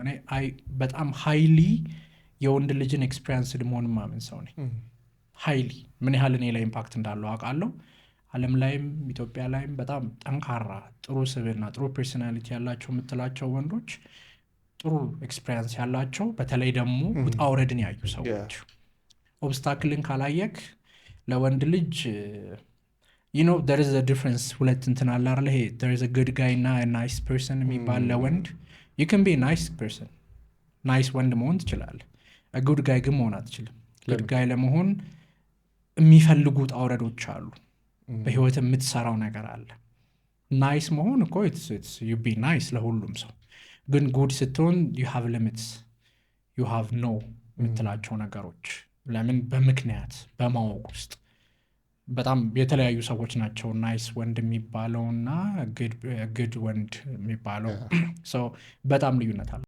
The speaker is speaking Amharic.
እኔ በጣም ሃይሊ የወንድ ልጅን ኤክስፔሪንስድ መሆን ማምን ሰው ነኝ። ሃይሊ ምን ያህል እኔ ላይ ኢምፓክት እንዳለው አውቃለሁ። ዓለም ላይም ኢትዮጵያ ላይም በጣም ጠንካራ ጥሩ ስብዕና ጥሩ ፐርሶናሊቲ ያላቸው የምትላቸው ወንዶች ጥሩ ኤክስፔሪንስ ያላቸው፣ በተለይ ደግሞ ውጣ ውረድን ያዩ ሰዎች። ኦብስታክልን ካላየክ ለወንድ ልጅ there is a difference። ሁለት እንትን አለ አይደል? ይሄ there is a good guy እና a nice person የሚባል ለወንድ you can be a nice person ናይስ ወንድ መሆን ትችላለህ። a good guy ግን መሆን አትችልም። good guy ለመሆን የሚፈልጉ ውጣ ውረዶች አሉ። በህይወት የምትሰራው ነገር አለ። ናይስ መሆን እኮ you be nice ለሁሉም ሰው፣ ግን ጉድ ስትሆን you have limits you have no የምትላቸው ነገሮች። ለምን? በምክንያት በማወቅ ውስጥ በጣም የተለያዩ ሰዎች ናቸው ናይስ ወንድ የሚባለው እና ግድ ወንድ የሚባለው። በጣም ልዩነት አለ።